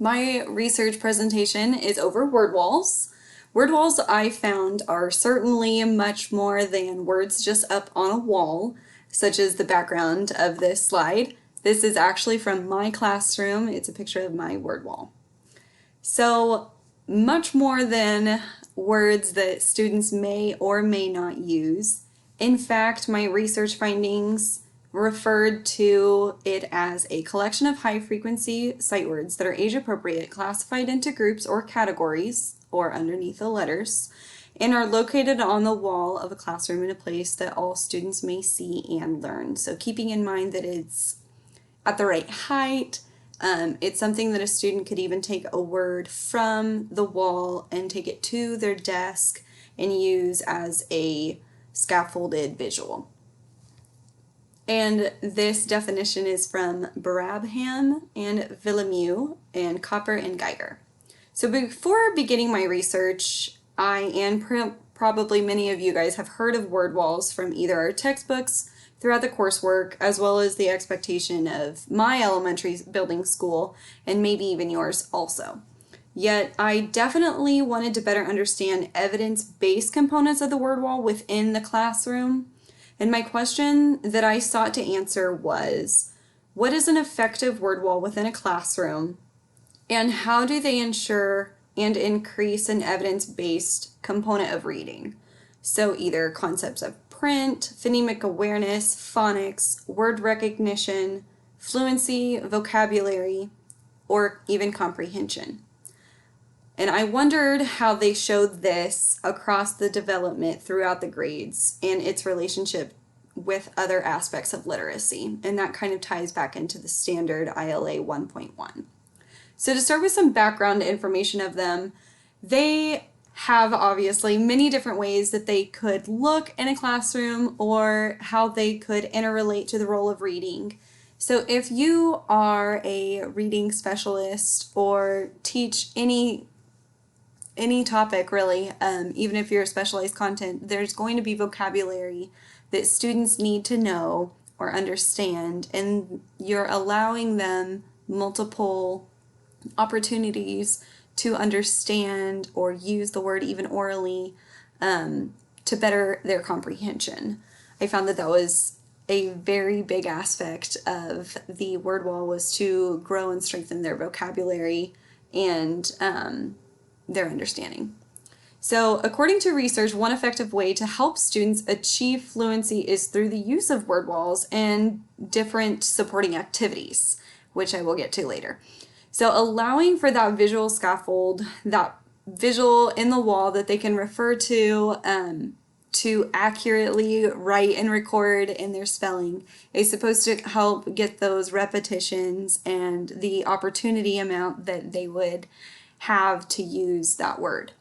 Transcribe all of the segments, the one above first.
My research presentation is over word walls. Word walls, I found, are certainly much more than words just up on a wall, such as the background of this slide. This is actually from my classroom. It's a picture of my word wall. So much more than words that students may or may not use. In fact, my research findings referred to it as a collection of high-frequency sight words that are age-appropriate, classified into groups or categories, or underneath the letters, and are located on the wall of a classroom in a place that all students may see and learn. So keeping in mind that it's at the right height, it's something that a student could even take a word from the wall and take it to their desk and use as a scaffolded visual. And this definition is from Brabham and Villemue and Copper and Geiger. So before beginning my research, probably many of you guys have heard of word walls from either our textbooks, throughout the coursework, as well as the expectation of my elementary building school, and maybe even yours also. Yet I definitely wanted to better understand evidence-based components of the word wall within the classroom. And my question that I sought to answer was, what is an effective word wall within a classroom, and how do they ensure and increase an evidence-based component of reading? So either concepts of print, phonemic awareness, phonics, word recognition, fluency, vocabulary, or even comprehension. And I wondered how they showed this across the development throughout the grades and its relationship with other aspects of literacy. And that kind of ties back into the standard ILA 1.1. So to start with some background information of them, they have obviously many different ways that they could look in a classroom or how they could interrelate to the role of reading. So if you are a reading specialist or teach any topic really, even if you're specialized content, there's going to be vocabulary that students need to know or understand, and you're allowing them multiple opportunities to understand or use the word even orally to better their comprehension. I found that that was a very big aspect of the word wall, was to grow and strengthen their vocabulary and their understanding. So according to research, one effective way to help students achieve fluency is through the use of word walls and different supporting activities, which I will get to later. So allowing for that visual scaffold, that visual in the wall that they can refer to accurately write and record in their spelling is supposed to help get those repetitions and the opportunity amount that they would have to use that word.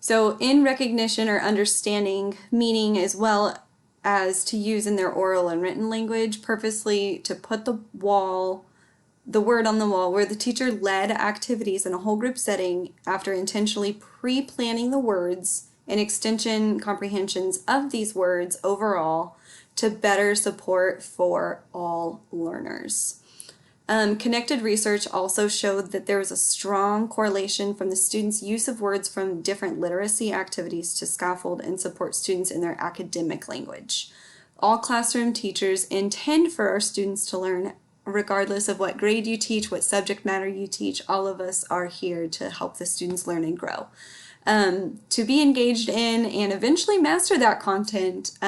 So in recognition or understanding meaning, as well as to use in their oral and written language, purposely to put the word on the wall where the teacher led activities in a whole group setting after intentionally pre-planning the words and extension comprehensions of these words overall to better support for all learners. Connected research also showed that there was a strong correlation from the students' use of words from different literacy activities to scaffold and support students in their academic language. All classroom teachers intend for our students to learn regardless of what grade you teach, what subject matter you teach. All of us are here to help the students learn and grow. To be engaged in and eventually master that content,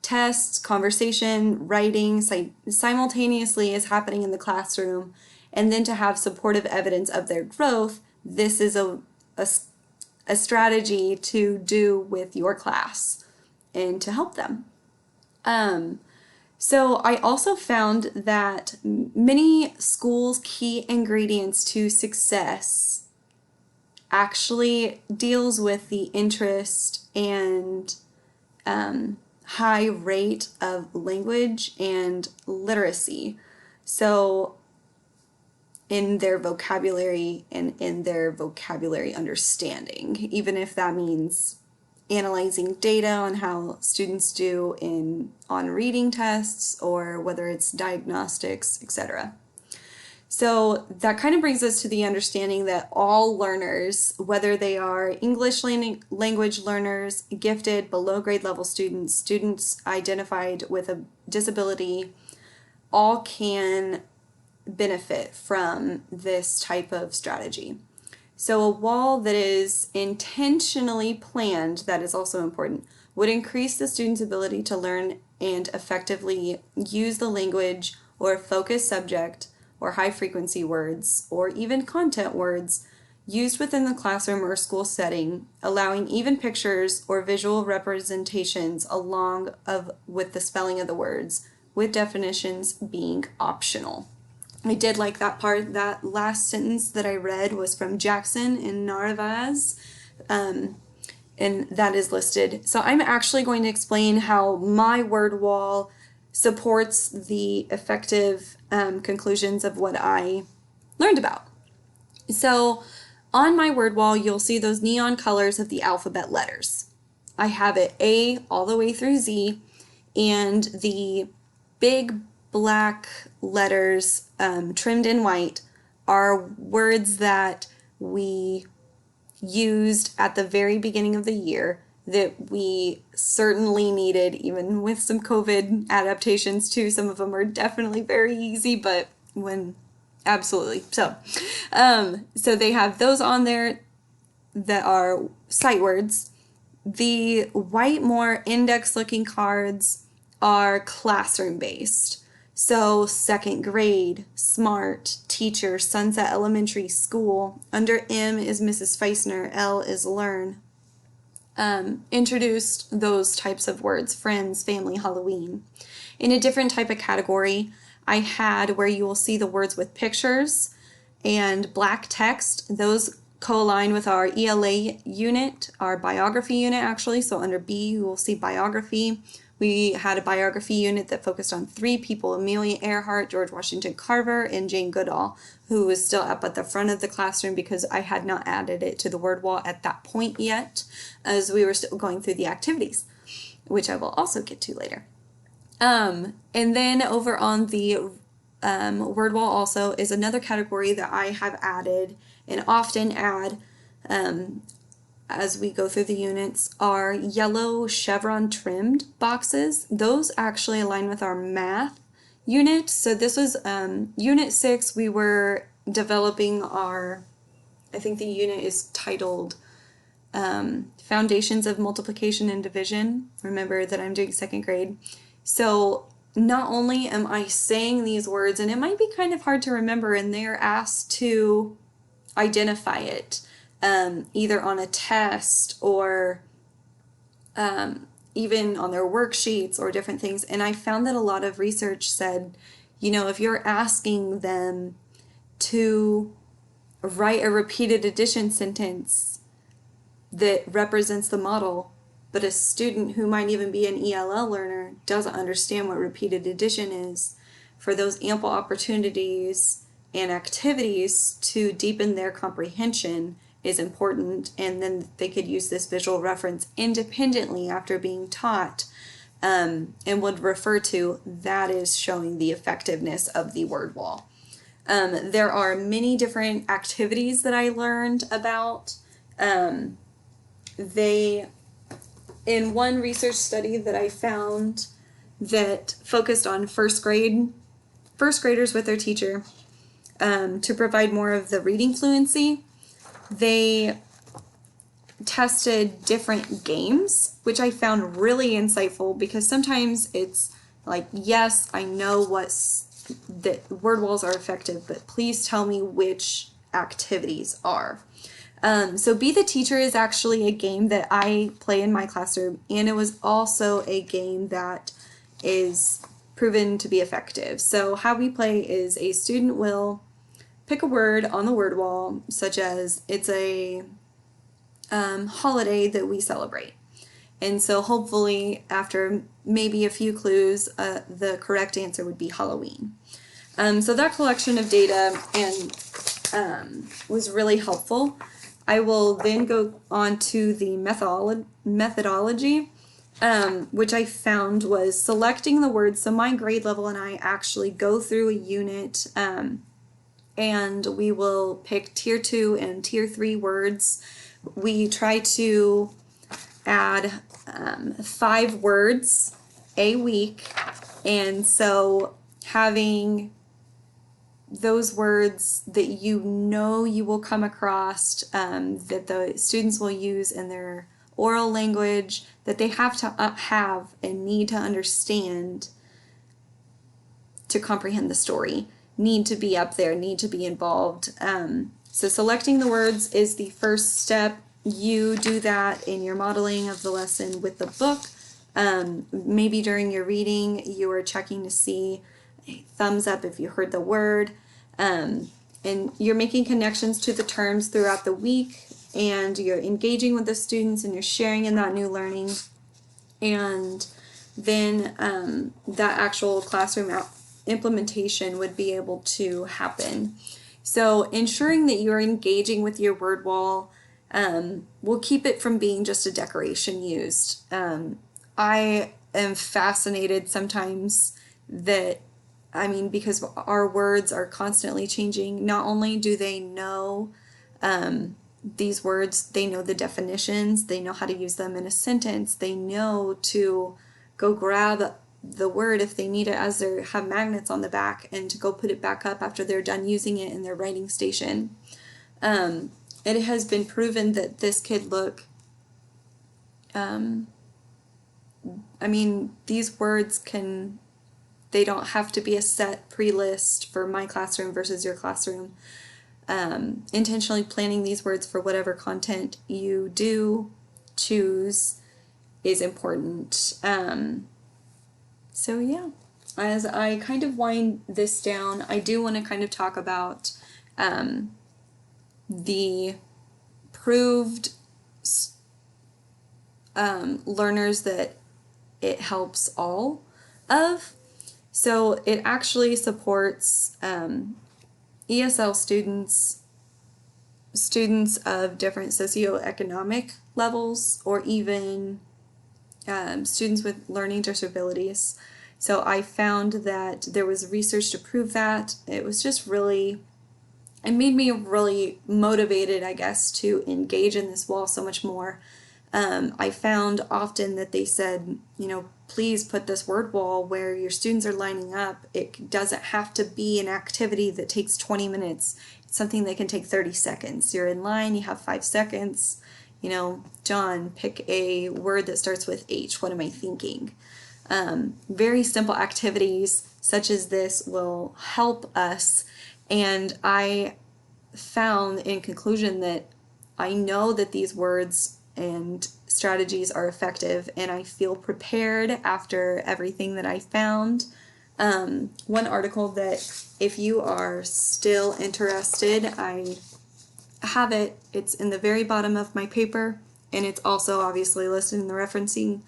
tests, conversation, writing simultaneously is happening in the classroom, and then to have supportive evidence of their growth. This is a strategy to do with your class and to help them. So I also found that many schools' key ingredients to success actually deals with the interest and high rate of language and literacy. So in their vocabulary and in their vocabulary understanding, even if that means analyzing data on how students do on reading tests or whether it's diagnostics, etc. So that kind of brings us to the understanding that all learners, whether they are English language learners, gifted, below grade level students, students identified with a disability, all can benefit from this type of strategy. So a wall that is intentionally planned, that is also important, would increase the student's ability to learn and effectively use the language or focus subject or high frequency words or even content words used within the classroom or school setting, allowing even pictures or visual representations along with the spelling of the words, with definitions being optional. I did like that part. That last sentence that I read was from Jackson and Narvaez, and that is listed. So I'm actually going to explain how my word wall supports the effective conclusions of what I learned about. So on my word wall, you'll see those neon colors of the alphabet letters. I have it A all the way through Z, and the big black letters trimmed in white are words that we used at the very beginning of the year that we certainly needed, even with some COVID adaptations too. Some of them are definitely very easy, but absolutely. So they have those on there that are sight words. The white, more index-looking cards are classroom based. So second grade, SMART, teacher, Sunset Elementary School. Under M is Mrs. Feisner, L is learn. Introduced those types of words, friends, family, Halloween. In a different type of category, I had where you will see the words with pictures and black text. Those co-align with our ELA unit, our biography unit actually. So under B, you will see biography. We had a biography unit that focused on 3 people, Amelia Earhart, George Washington Carver, and Jane Goodall, who was still up at the front of the classroom because I had not added it to the word wall at that point yet, as we were still going through the activities, which I will also get to later. And then over on the word wall also is another category that I have added and often add as we go through the units are yellow chevron trimmed boxes. Those actually align with our math unit. So this was unit 6. We were developing I think the unit is titled Foundations of Multiplication and Division. Remember that I'm doing second grade. So not only am I saying these words, and it might be kind of hard to remember, and they're asked to identify it. Either on a test or even on their worksheets or different things. And I found that a lot of research said, if you're asking them to write a repeated addition sentence that represents the model, but a student who might even be an ELL learner doesn't understand what repeated addition is, for those ample opportunities and activities to deepen their comprehension is important, and then they could use this visual reference independently after being taught, and would refer to that is showing the effectiveness of the word wall. There are many different activities that I learned about. In one research study that I found that focused on first graders with their teacher, to provide more of the reading fluency, they tested different games, which I found really insightful, because sometimes it's like, yes, I know that word walls are effective, but please tell me which activities are. So Be the Teacher is actually a game that I play in my classroom, and it was also a game that is proven to be effective. So how we play is a student will pick a word on the word wall, such as it's a holiday that we celebrate. And so hopefully after maybe a few clues, the correct answer would be Halloween. So that collection of data was really helpful. I will then go on to the methodology, which I found was selecting the words. So my grade level and I actually go through a unit and we will pick tier 2 and tier 3 words. We try to add 5 words a week, and so having those words that you know you will come across, that the students will use in their oral language, that they have to have and need to understand to comprehend the story, need to be up there, need to be involved. So selecting the words is the first step. You do that in your modeling of the lesson with the book. Maybe during your reading, you are checking to see a thumbs up if you heard the word. And you're making connections to the terms throughout the week, and you're engaging with the students, and you're sharing in that new learning. And then that actual classroom implementation would be able to happen. So ensuring that you're engaging with your word wall will keep it from being just a decoration used. I am fascinated sometimes that, because our words are constantly changing, not only do they know these words, they know the definitions, they know how to use them in a sentence, they know to go grab the word if they need it, as they have magnets on the back, and to go put it back up after they're done using it in their writing station. It has been proven that this could look, these words they don't have to be a set pre-list for my classroom versus your classroom. Intentionally planning these words for whatever content you do choose is important. So yeah, as I kind of wind this down, I do want to kind of talk about the proved learners that it helps all of. So it actually supports ESL students of different socioeconomic levels, or even students with learning disabilities. So I found that there was research to prove that. It was just really, it made me really motivated, I guess, to engage in this wall so much more. I found often that they said, please put this word wall where your students are lining up. It doesn't have to be an activity that takes 20 minutes. It's something that can take 30 seconds. You're in line, you have 5 seconds. John, pick a word that starts with H. What am I thinking? Very simple activities such as this will help us. And I found in conclusion that I know that these words and strategies are effective, and I feel prepared after everything that I found. One article that, if you are still interested, I have it. It's in the very bottom of my paper, and it's also obviously listed in the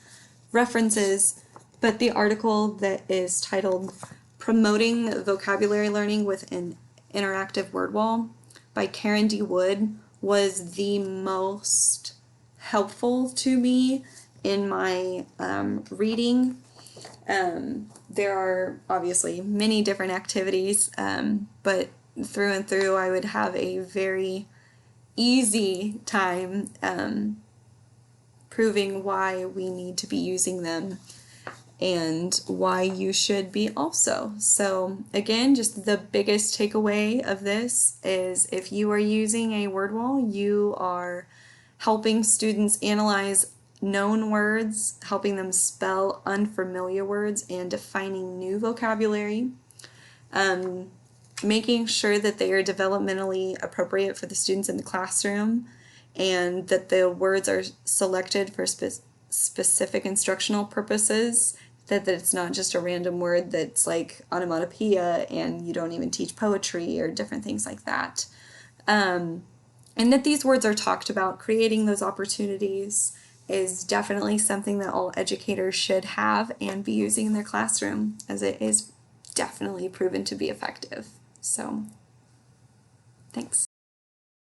references. But the article that is titled "Promoting Vocabulary Learning with an Interactive Word Wall" by Karen D. Wood was the most helpful to me in my reading. There are obviously many different activities, but through and through I would have a very easy time proving why we need to be using them and why you should be also. So again, just the biggest takeaway of this is, if you are using a word wall, you are helping students analyze known words, helping them spell unfamiliar words, and defining new vocabulary. Making sure that they are developmentally appropriate for the students in the classroom, and that the words are selected for specific instructional purposes, that it's not just a random word that's like onomatopoeia and you don't even teach poetry or different things like that. And that these words are talked about. Creating those opportunities is definitely something that all educators should have and be using in their classroom, as it is definitely proven to be effective. So, thanks.